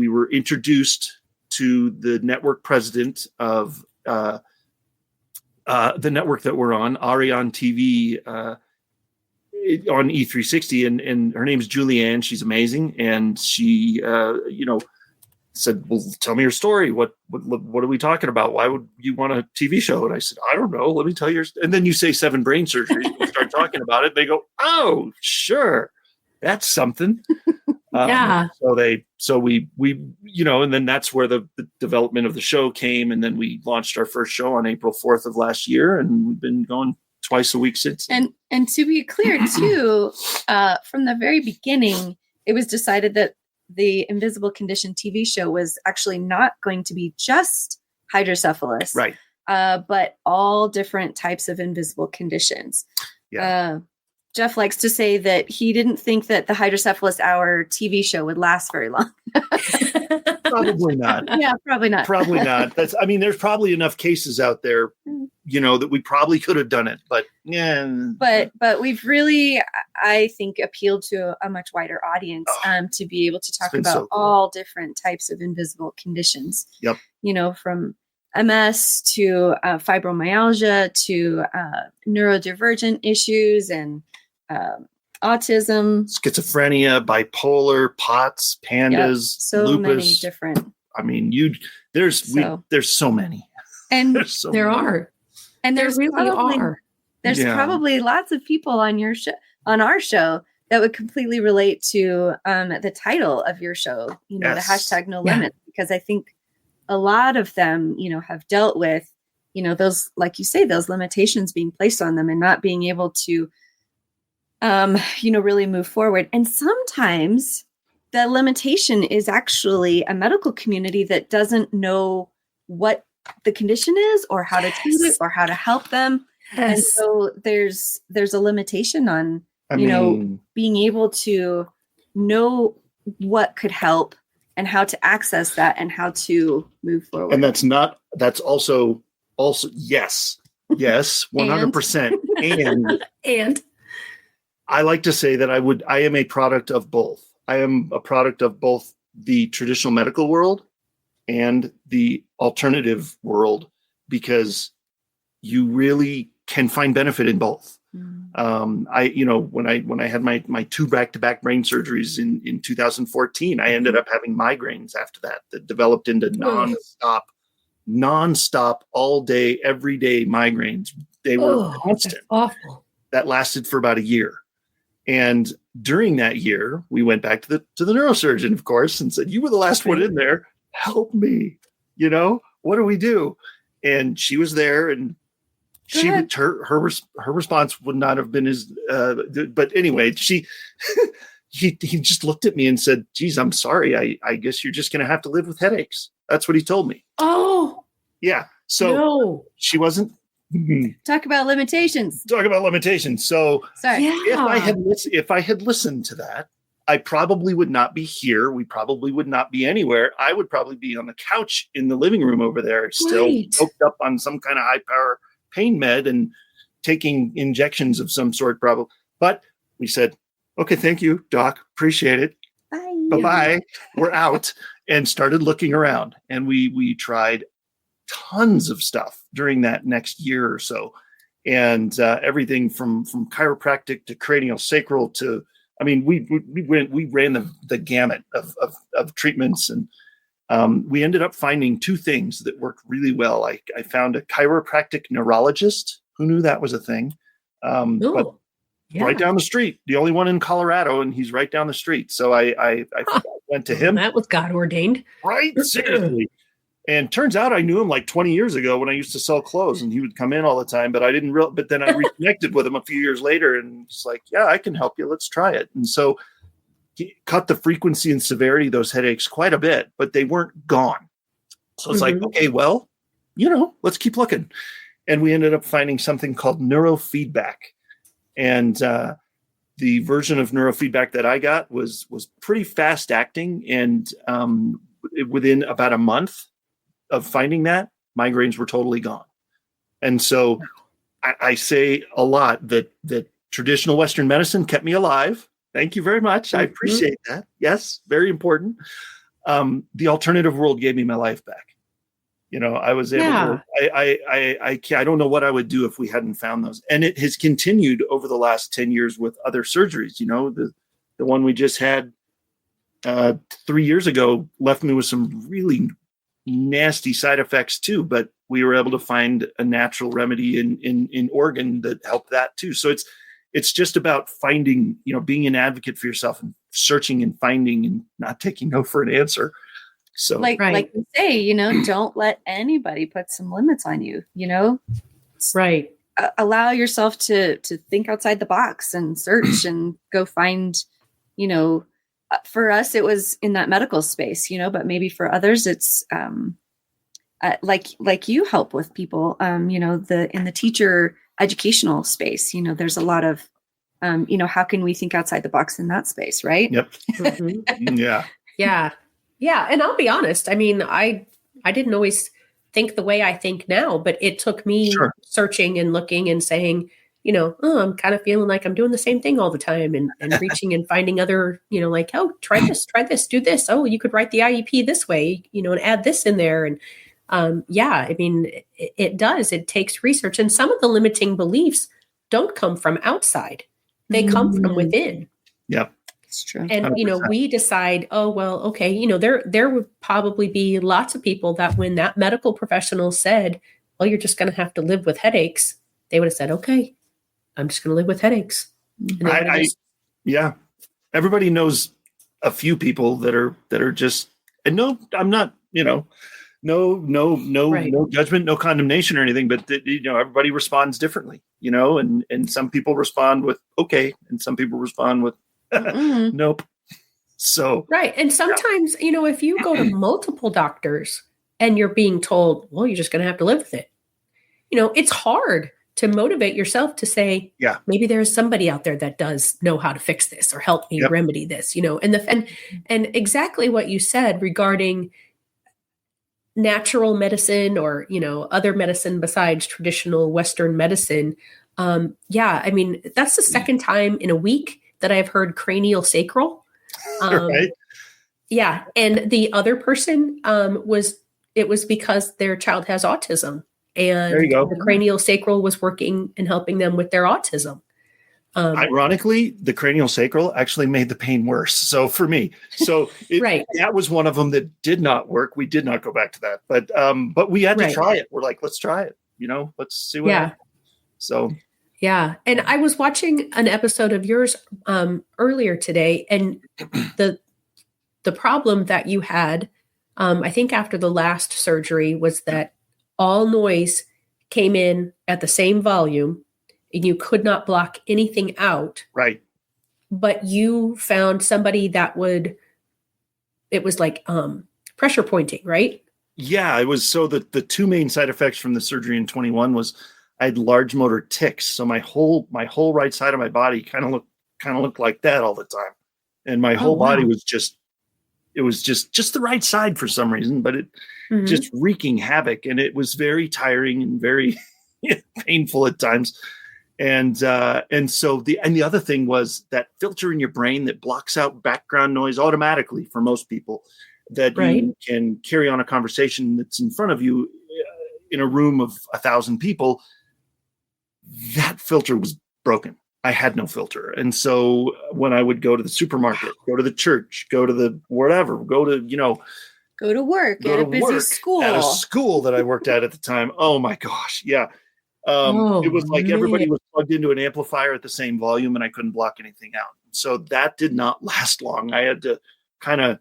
were introduced to the network president of the network that we're on, Arion TV, on E360, and her name is Julianne. She's amazing. And she, said, well, tell me your story. What are we talking about? Why would you want a TV show? And I said, I don't know. Let me tell you. And then you say 7 brain surgeries. We start talking about it. They go, oh, sure. That's something. Yeah. So we, and then that's where the development of the show came. And then we launched our first show on April 4th of last year. And we've been going twice a week since. And to be clear too, from the very beginning, it was decided that the Invisible Condition TV show was actually not going to be just hydrocephalus, right? But all different types of invisible conditions. Yeah. Jeff likes to say that he didn't think that the Hydrocephalus Hour TV show would last very long. Probably not. Yeah, probably not. Probably not. There's probably enough cases out there, that we probably could have done it, but yeah. But we've really, I think, appealed to a much wider audience to be able to talk about all different types of invisible conditions. Yep. From MS to fibromyalgia to neurodivergent issues and autism, schizophrenia, bipolar, POTS, pandas, so lupus. Many different. I mean, There's so many. And there's so there many. are. And there really are. There's probably lots of people on our show that would completely relate to the title of your show, the hashtag No Limits, because I think a lot of them, have dealt with, those, like you say, those limitations being placed on them and not being able to, really move forward. And sometimes the limitation is actually a medical community that doesn't know what the condition is or how to treat it or how to help them. Yes. And so there's a limitation on, being able to know what could help and how to access that and how to move forward. And that's also yes, 100%. And I like to say that I am a product of both. I am a product of both the traditional medical world and the alternative world, because you really can find benefit in both. When I had my 2 back-to-back brain surgeries in 2014, I ended up having migraines after that developed into nonstop, all day, every day migraines. They were constant. Awful. That lasted for about a year. And during that year, we went back to the neurosurgeon, of course, and said, "You were the last one in there. Help me. What do we do?" And she was there, and her response would not have been as, but anyway, he just looked at me and said, "Geez, I'm sorry. I guess you're just going to have to live with headaches." That's what he told me. Oh, yeah. So she wasn't. Talk about limitations. So sorry. If I had listened to that, I probably would not be here. We probably would not be anywhere. I would probably be on the couch in the living room over there, still hooked up on some kind of high power pain med and taking injections of some sort, probably. But we said, "Okay, thank you, doc. Appreciate it. Bye-bye." We're out, and started looking around. And we tried tons of stuff during that next year or so. And everything from chiropractic to craniosacral to, we ran the gamut of treatments. And we ended up finding 2 things that worked really well. I found a chiropractic neurologist. Who knew that was a thing? But right down the street, the only one in Colorado, and he's right down the street. So I went to him. That was God ordained. Right? Seriously. And turns out I knew him like 20 years ago when I used to sell clothes, and he would come in all the time, but I didn't but then I reconnected with him a few years later, and it's like, "Yeah, I can help you. Let's try it." And so he cut the frequency and severity of those headaches quite a bit, but they weren't gone. So it's like, okay, well, let's keep looking. And we ended up finding something called neurofeedback. And the version of neurofeedback that I got was pretty fast acting. And within about a month of finding that, migraines were totally gone. And so I say a lot that traditional Western medicine kept me alive. Thank you very much. I appreciate that. Yes, very important. The alternative world gave me my life back. I was able to, I don't know what I would do if we hadn't found those. And it has continued over the last 10 years with other surgeries. The one we just had 3 years ago left me with some really nasty side effects too, but we were able to find a natural remedy in Oregon that helped that too. So it's just about finding, being an advocate for yourself and searching and finding and not taking no for an answer. So like you say, don't let anybody put some limits on you, Right. Allow yourself to think outside the box and search and go find, for us, it was in that medical space, but maybe for others, it's like you help with people, in the teacher educational space, there's a lot of, how can we think outside the box in that space, right? Yep. Mm-hmm. Yeah. Yeah. Yeah. And I'll be honest. I didn't always think the way I think now, but it took me searching and looking and saying, I'm kind of feeling like I'm doing the same thing all the time and reaching and finding other, like, oh, try this, do this. Oh, you could write the IEP this way, and add this in there. And it does. It takes research. And some of the limiting beliefs don't come from outside. They come from within. Yep. It's true. And, 100%. we decide, oh, well, okay, there would probably be lots of people that when that medical professional said, well, you're just going to have to live with headaches, they would have said, okay, I'm just going to live with headaches. And yeah, everybody knows a few people that are just, and no, I'm not, no judgment, no condemnation or anything, but everybody responds differently, and some people respond with, okay. And some people respond with, nope. So, right. And sometimes, if you go to multiple doctors and you're being told, well, you're just going to have to live with it, it's hard to motivate yourself to say, yeah, maybe there's somebody out there that does know how to fix this or help me remedy this, and exactly what you said regarding natural medicine or, other medicine besides traditional Western medicine. That's the second time in a week that I've heard cranial sacral. Right. Yeah. And the other person was because their child has autism. And the cranial sacral was working and helping them with their autism. Ironically, the cranial sacral actually made the pain worse. So for me, that was one of them that did not work. We did not go back to that, but we had to try it. We're like, let's try it. Let's see what happens. So. Yeah. And I was watching an episode of yours earlier today, and the problem that you had, I think after the last surgery, was that all noise came in at the same volume and you could not block anything out. Right. But you found somebody that it was like pressure pointing, right? Yeah, it was. So the two main side effects from the surgery in 21 was I had large motor tics. So my whole right side of my body kind of looked like that all the time. And my whole body was just the right side for some reason, but it just wreaking havoc. And it was very tiring and very painful at times. And so the other thing was that filter in your brain that blocks out background noise automatically for most people, that you can carry on a conversation that's in front of you in a room of 1,000 people. That filter was broken. I had no filter. And so when I would go to the supermarket, go to the church, go to the whatever, go to work at a busy school. At a school that I worked at the time. Oh my gosh. Yeah. It was like everybody was plugged into an amplifier at the same volume and I couldn't block anything out. So that did not last long. I had to kind of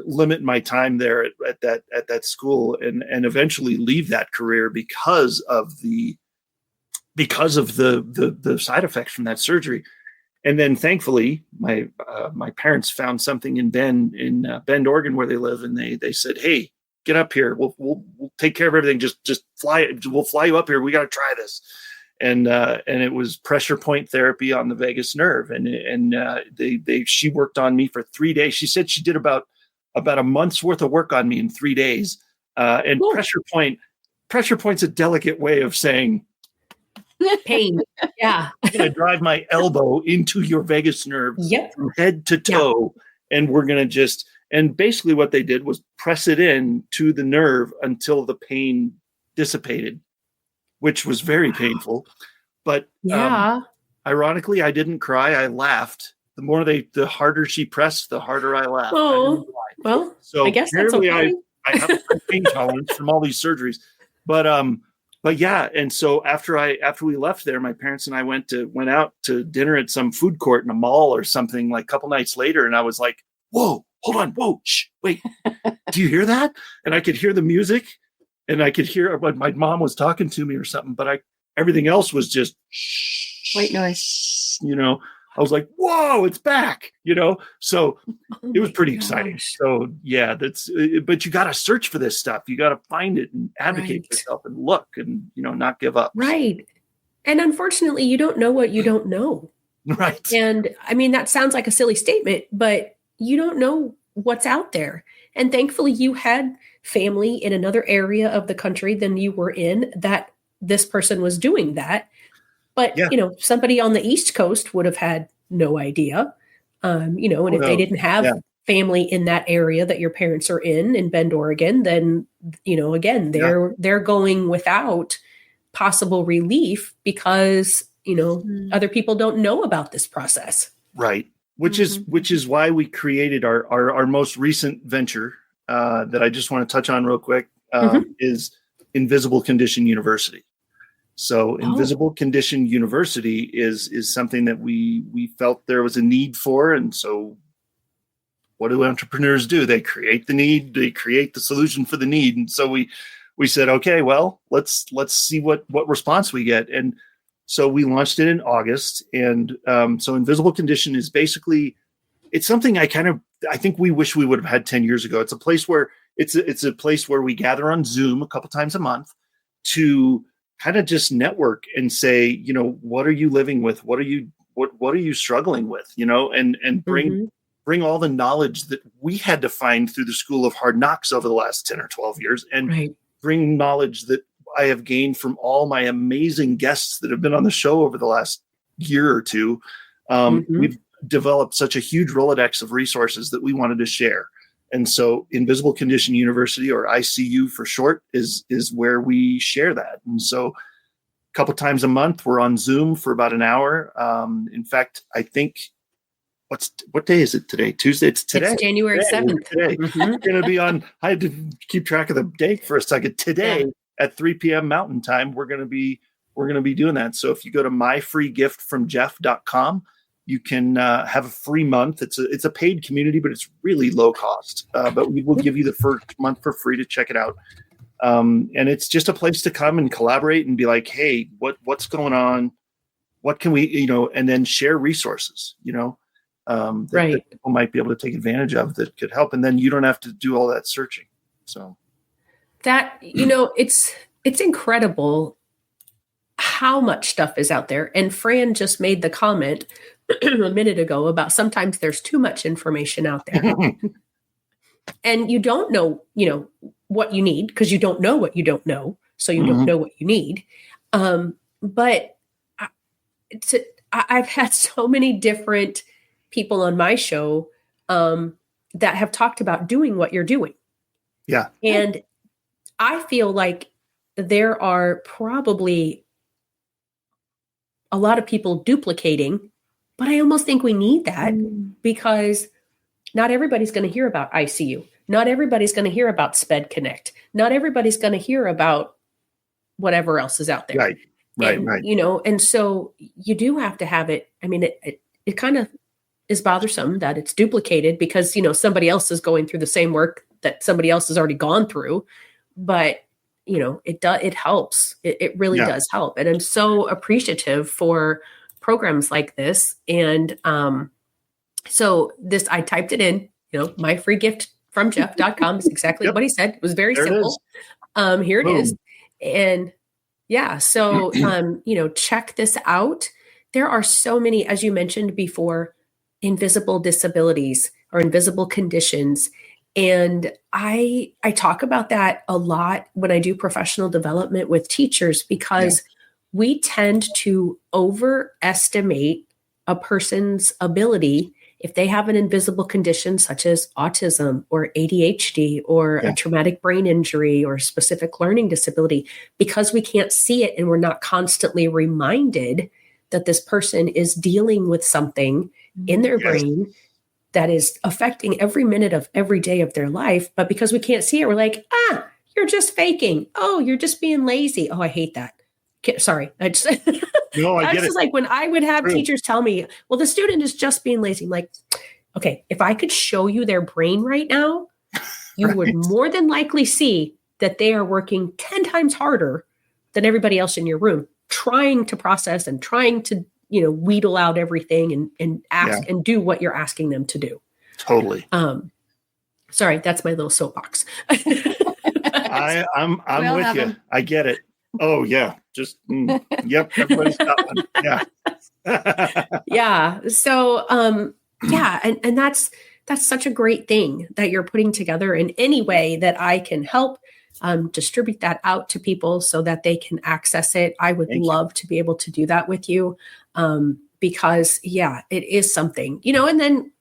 limit my time there at that school and eventually leave that career because of the side effects from that surgery. And then thankfully my parents found something in Bend, Oregon, where they live. And they said, hey, get up here. We'll take care of everything. Just fly. We'll fly you up here. We got to try this. And it was pressure point therapy on the vagus nerve. And she worked on me for 3 days. She said she did about a month's worth of work on me in 3 days. And pressure point's a delicate way of saying pain. Yeah. I'm going to drive my elbow into your vagus nerve from head to toe. And we're going to and basically what they did was press it in to the nerve until the pain dissipated, which was very painful. But ironically, I didn't cry. I laughed. The harder she pressed, the harder I laughed. Oh, well, so I guess that's okay. I have a pain tolerance from all these surgeries, but yeah. And so after we left there, my parents and I went out to dinner at some food court in a mall or something like a couple nights later. And I was like, whoa, hold on. Whoa, shh, wait, do you hear that? And I could hear the music and I could hear what my mom was talking to me or something, but everything else was just white noise. I was like, whoa, it's back, so it was pretty exciting. So yeah, but you got to search for this stuff. You got to find it and advocate for yourself and look and, not give up. Right. And unfortunately, you don't know what you don't know. Right. And I mean, that sounds like a silly statement, but you don't know what's out there. And thankfully you had family in another area of the country than you were in that this person was doing that. But, somebody on the East Coast would have had no idea, and if they didn't have family in that area that your parents are in Bend, Oregon, then, again, they're going without possible relief because, other people don't know about this process. Right. Which is why we created our most recent venture that I just want to touch on real quick is Invisible Condition University. So Invisible Condition University is something that we felt there was a need for. And so what do entrepreneurs do? They create the need, they create the solution for the need. And so we said, okay, well, let's see what response we get. And so we launched it in August. And so Invisible Condition is basically, it's something I think we wish we would have had 10 years ago. It's a place where it's a place where we gather on Zoom a couple times a month to kind of just network and say, what are you living with? What are you struggling with? And bring all the knowledge that we had to find through the School of Hard Knocks over the last 10 or 12 years, and bring knowledge that I have gained from all my amazing guests that have been on the show over the last year or two. We've developed such a huge Rolodex of resources that we wanted to share. And so Invisible Condition University, or ICU for short, is where we share that. And so a couple times a month, we're on Zoom for about an hour. In fact, I think, what day is it today? Tuesday. It's today. It's January 7th. Today. We're going to be on, I had to keep track of the date for a second. Today at 3 p.m. Mountain Time, we're going to be doing that. So if you go to myfreegiftfromjeff.com, you can have a free month. It's a paid community, but it's really low cost. But we will give you the first month for free to check it out. And it's just a place to come and collaborate and be like, hey, what's going on? What can we, and then share resources, that people might be able to take advantage of that could help. And then you don't have to do all that searching. So that, it's incredible how much stuff is out there. And Fran just made the comment a minute ago about sometimes there's too much information out there. And you don't know, what you need because you don't know what you don't know. So you don't know what you need. But I've had so many different people on my show that have talked about doing what you're doing. Yeah. And I feel like there are probably a lot of people duplicating, but I almost think we need that because not everybody's going to hear about ICU. Not everybody's going to hear about Sped Connect. Not everybody's going to hear about whatever else is out there. Right. And so you do have to have it. I mean, it kind of is bothersome that it's duplicated because, somebody else is going through the same work that somebody else has already gone through. But, it helps. It really does help. And I'm so appreciative for programs like this. And so I typed it in, myfreegiftfromjeff.com is exactly what he said. It was very simple. Here it is. And so, check this out. There are so many, as you mentioned before, invisible disabilities or invisible conditions. And I talk about that a lot when I do professional development with teachers because we tend to overestimate a person's ability if they have an invisible condition such as autism or ADHD or a traumatic brain injury or specific learning disability, because we can't see it and we're not constantly reminded that this person is dealing with something in their brain that is affecting every minute of every day of their life. But because we can't see it, we're like, you're just faking. Oh, you're just being lazy. Oh, I hate that. Sorry. I just, no, I get it. Like when I would have teachers tell me, well, the student is just being lazy. I'm like, okay, if I could show you their brain right now, you would more than likely see that they are working 10 times harder than everybody else in your room, trying to process and trying to, wheedle out everything and ask and do what you're asking them to do. Totally. Sorry, that's my little soapbox. I'm with you. I get it. Oh yeah. Just, everybody's got one. Yeah. So, and that's such a great thing that you're putting together in any way that I can help distribute that out to people so that they can access it. I would love to be able to do that with you. Because it is something, and then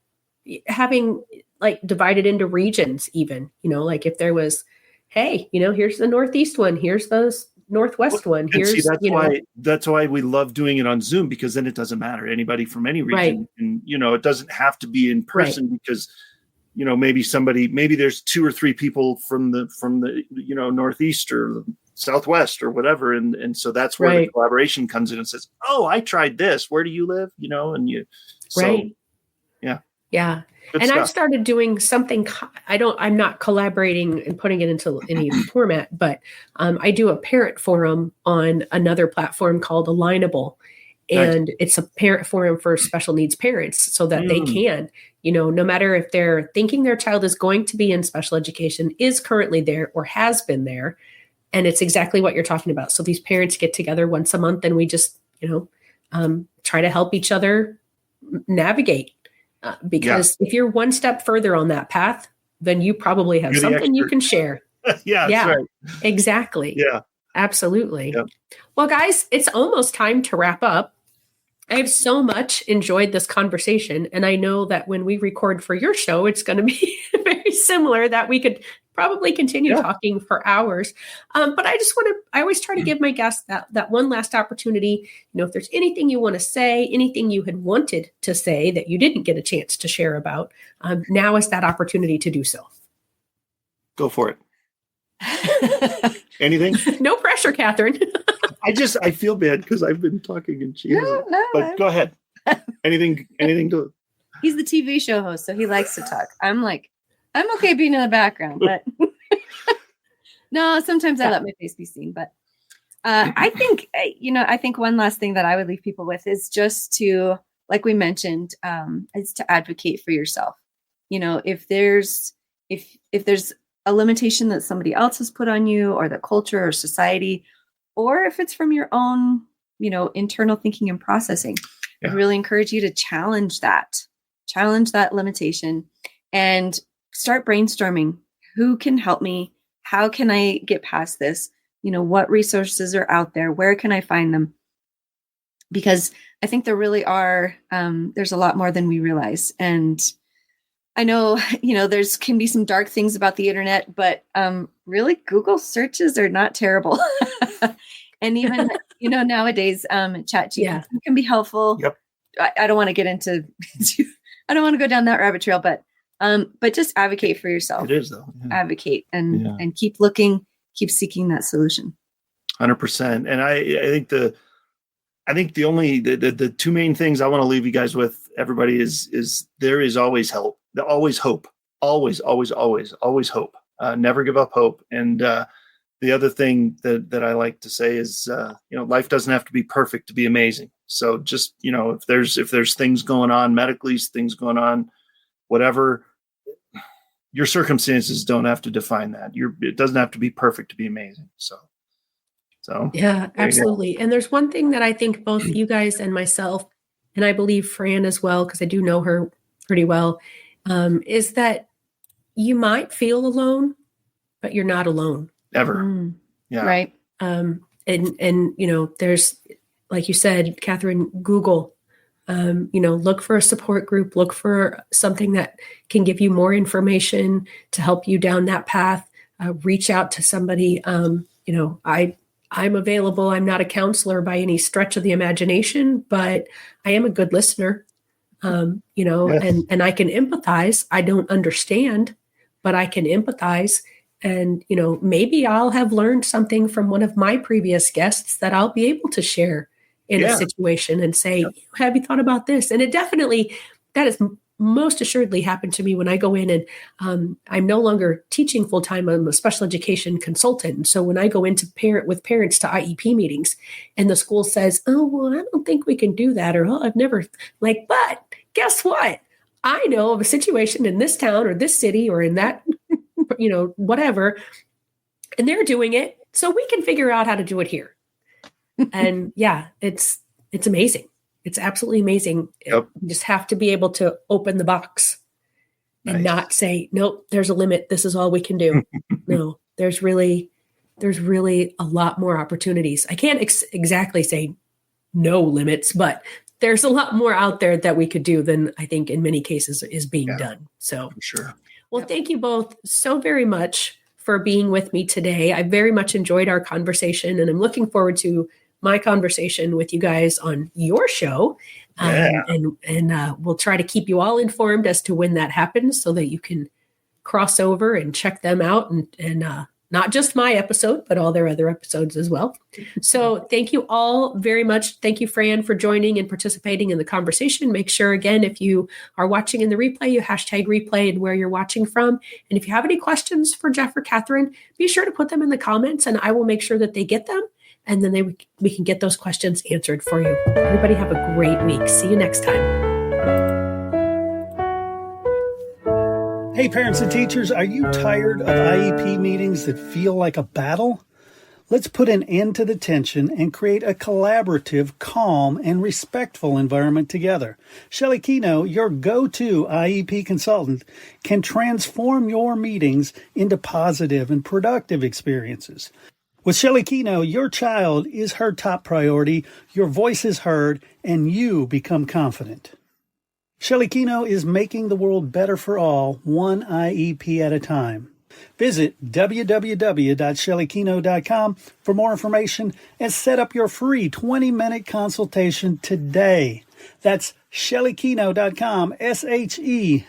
having like divided into regions, even, like if there was, hey, here's the Northeast one, here's the Northwest one. And see, that's why we love doing it on Zoom, because then it doesn't matter. Anybody from any region. Right. And, it doesn't have to be in person because, maybe there's 2 or 3 people from the Northeast or Southwest or whatever. And so that's where the collaboration comes in and says, oh, I tried this. Where do you live? Yeah. Yeah. Good and stuff. I've started doing something. I'm not collaborating and putting it into any format, but I do a parent forum on another platform called Alignable. And it's a parent forum for special needs parents so that they can, no matter if they're thinking their child is going to be in special education, is currently there or has been there. And it's exactly what you're talking about. So these parents get together once a month and we just, try to help each other navigate. Because if you're one step further on that path, then you probably have something you can share. Yeah, that's right. Exactly. Yeah, absolutely. Yep. Well, guys, it's almost time to wrap up. I have so much enjoyed this conversation. And I know that when we record for your show, it's going to be very similar, that we could probably continue talking for hours. But I always try to give my guests that one last opportunity. If there's anything you want to say, anything you had wanted to say that you didn't get a chance to share about, now is that opportunity to do so. Go for it. Anything? No pressure, Catherine. I feel bad because I've been talking and she hasn't. But go ahead. Anything to. He's the TV show host, so he likes to talk. I'm okay being in the background, but no, sometimes I let my face be seen. But I think one last thing that I would leave people with is just to, like we mentioned, is to advocate for yourself. If there's a limitation that somebody else has put on you, or the culture or society, or if it's from your own, internal thinking and processing, I'd really encourage you to challenge that limitation and start brainstorming. Who can help me? How can I get past this? What resources are out there? Where can I find them? Because I think there really are, there's a lot more than we realize. And I know, there's can be some dark things about the internet, but really Google searches are not terrible. And even, nowadays, ChatGPT can be helpful. Yep. I don't want to get into, I don't want to go down that rabbit trail, but just advocate for yourself. It is though. Yeah. Advocate and keep looking, keep seeking that solution. 100%. And I think the 2 main things I want to leave you guys with, everybody, is there is always help. Always hope. Always hope. Never give up hope. And the other thing that I like to say is, life doesn't have to be perfect to be amazing. So just, if there's things going on medically, things going on, whatever, your circumstances don't have to define that. It doesn't have to be perfect to be amazing. So yeah, absolutely. And there's one thing that I think both you guys and myself, and I believe Fran as well, because I do know her pretty well, is that you might feel alone, but you're not alone. Ever. Yeah. Right. And there's, like you said, Catherine, Google, look for a support group, look for something that can give you more information to help you down that path. Reach out to somebody. I'm available. I'm not a counselor by any stretch of the imagination, but I am a good listener. And I can empathize. I don't understand, but I can empathize. And, maybe I'll have learned something from one of my previous guests that I'll be able to share in a situation and say, have you thought about this? And that has most assuredly happened to me when I go in and I'm no longer teaching full time. I'm a special education consultant. And so when I go into with parents to IEP meetings and the school says, oh, well, I don't think we can do that. Or, I've never but guess what? I know of a situation in this town or this city or in that, whatever, and they're doing it. So we can figure out how to do it here. And it's amazing. It's absolutely amazing. Yep. You just have to be able to open the box and not say, nope, there's a limit. This is all we can do. No, there's really a lot more opportunities. I can't exactly say no limits, but there's a lot more out there that we could do than I think in many cases is being done. So for sure. Well, thank you both so very much for being with me today. I very much enjoyed our conversation, and I'm looking forward to my conversation with you guys on your show. And we'll try to keep you all informed as to when that happens so that you can cross over and check them out and not just my episode, but all their other episodes as well. So thank you all very much. Thank you, Fran, for joining and participating in the conversation. Make sure, again, if you are watching in the replay, you hashtag replay and where you're watching from. And if you have any questions for Jeff or Catherine, be sure to put them in the comments and I will make sure that they get them. And then we can get those questions answered for you. Everybody have a great week. See you next time. Hey, parents and teachers, are you tired of IEP meetings that feel like a battle? Let's put an end to the tension and create a collaborative, calm, and respectful environment together. Shelley Keno, your go-to IEP consultant, can transform your meetings into positive and productive experiences. With Shelley Keno, your child is her top priority, your voice is heard, and you become confident. Shelley Keno is making the world better for all, one IEP at a time. Visit www.shelleykeno.com for more information and set up your free 20-minute consultation today. That's shelleykeno.com, SHELLEYKENOW.